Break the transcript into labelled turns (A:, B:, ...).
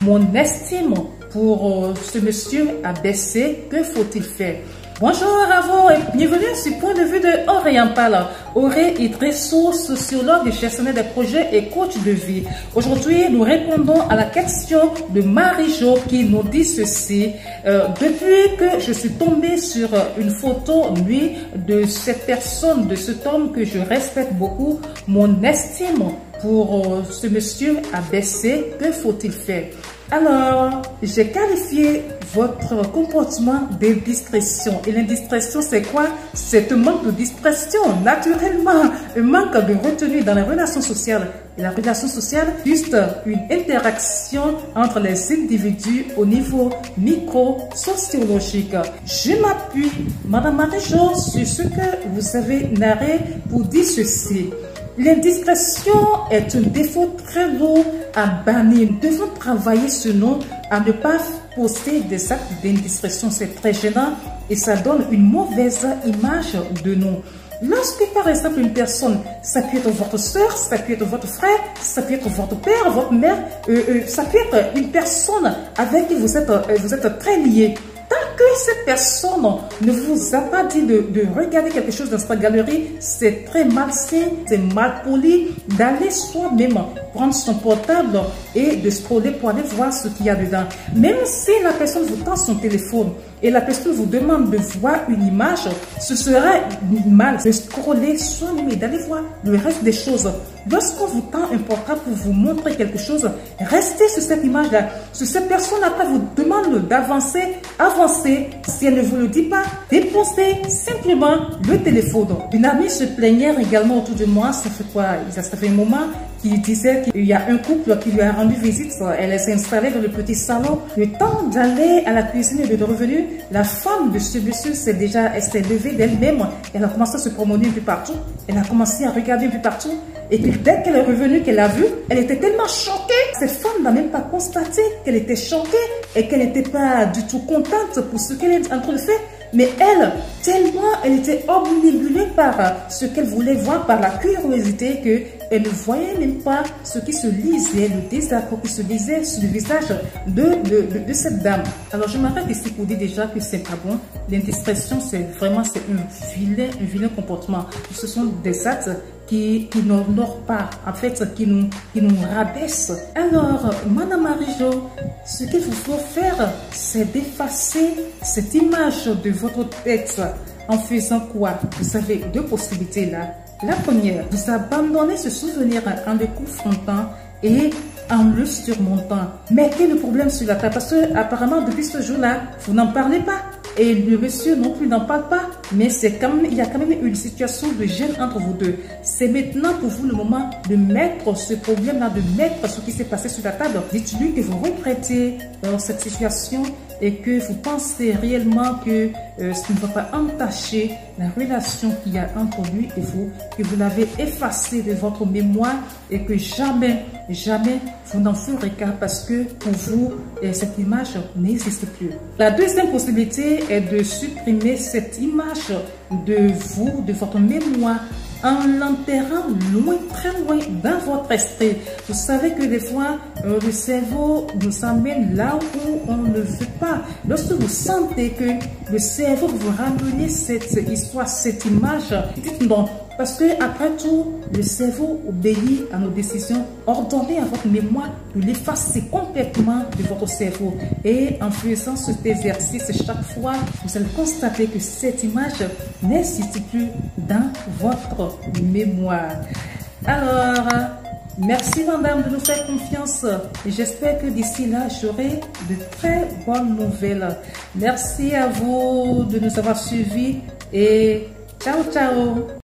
A: Mon estime pour ce monsieur a baissé. Que faut-il faire? Bonjour à vous et bienvenue sur Point de vue de Auré en parle. Auré est ressource, sociologue, gestionnaire des projets et coach de vie. Aujourd'hui, nous répondons à la question de Marie-Jo qui nous dit ceci. Depuis que je suis tombée sur une photo nue de cette personne, de cet homme que je respecte beaucoup, mon estime pour ce monsieur a baissé. Que faut-il faire? Alors, j'ai qualifié votre comportement d'indiscrétion. Et l'indiscrétion, c'est quoi? C'est un manque de discrétion, naturellement. Un manque de retenue dans la relation sociale. Et la relation sociale, juste une interaction entre les individus au niveau micro-sociologique. Je m'appuie, Madame Marie-Jo, sur ce que vous avez narré pour dire ceci. L'indiscrétion est un défaut très lourd à bannir. Nous devons travailler sur nous à ne pas poster des actes d'indiscrétion. C'est très gênant et ça donne une mauvaise image de nous. Lorsque par exemple une personne, ça peut être votre soeur, ça peut être votre frère, ça peut être votre père, votre mère, ça peut être une personne avec qui vous êtes très liés. Tant que cette personne ne vous a pas dit de regarder quelque chose dans cette galerie, c'est très malsain, c'est mal poli d'aller soi-même prendre son portable et de scroller pour aller voir ce qu'il y a dedans. Même si la personne vous tend son téléphone et la personne vous demande de voir une image, ce serait mal de scroller soi-même et d'aller voir le reste des choses. Lorsqu'on vous tend un portable pour vous montrer quelque chose, restez sur cette image-là. Si cette personne après vous demande d'avancer, avancez. Si elle ne vous le dit pas, déposez simplement le téléphone. Une amie se plaignait également autour de moi, ça fait quoi? Ça fait un moment qui disait qu'il y a un couple qui lui a rendu visite. Elle s'est installée dans le petit salon. Le temps d'aller à la cuisine et de revenir, la femme de ce monsieur s'est levée d'elle-même. Elle a commencé à se promener un peu partout. Elle a commencé à regarder un peu partout. Et puis dès qu'elle est revenue, qu'elle a vu, elle était tellement choquée. Cette femme n'a même pas constaté qu'elle était choquée et qu'elle n'était pas du tout contente pour ce qu'elle est en train de faire. Mais elle, tellement elle était obnubilée par ce qu'elle voulait voir, par la curiosité, qu'elle ne voyait même pas ce qui se lisait, le désaccord qui se lisait sur le visage de cette dame. Alors je m'arrête ici pour dire déjà que c'est pas bon. L'indiscrétion, c'est un vilain comportement. Ce sont des actes qui n'honorent pas, en fait, qui nous rabaissent. Alors, Madame Marie-Jo, ce qu'il vous faut faire, c'est d'effacer cette image de votre tête en faisant quoi? Vous avez deux possibilités là. La première, vous abandonnez ce souvenir en le confrontant et en le surmontant. Mettez le problème sur la table parce que apparemment depuis ce jour-là, vous n'en parlez pas. Et le monsieur non plus n'en parle pas, mais il y a quand même une situation de gêne entre vous deux. C'est maintenant pour vous le moment de mettre ce problème-là, de mettre ce qui s'est passé sur la table. Dites-lui que vous regrettez cette situation et que vous pensez réellement que ce ne va pas entacher la relation qu'il y a entre lui et vous, que vous l'avez effacée de votre mémoire et que jamais vous n'en ferez cas parce que pour vous, cette image n'existe plus. La deuxième possibilité est de supprimer cette image de vous, de votre mémoire, en l'enterrant loin, très loin dans votre esprit. Vous savez que des fois, le cerveau nous amène là où on ne veut pas. Lorsque vous sentez que le cerveau vous ramène cette histoire, cette image, dites non. Parce que après tout, le cerveau obéit à nos décisions. Ordonnez à votre mémoire de l'effacer complètement de votre cerveau. Et en faisant cet exercice chaque fois, vous allez constater que cette image n'existe plus dans votre mémoire. Alors, merci madame de nous faire confiance. Et j'espère que d'ici là, j'aurai de très bonnes nouvelles. Merci à vous de nous avoir suivis et ciao ciao.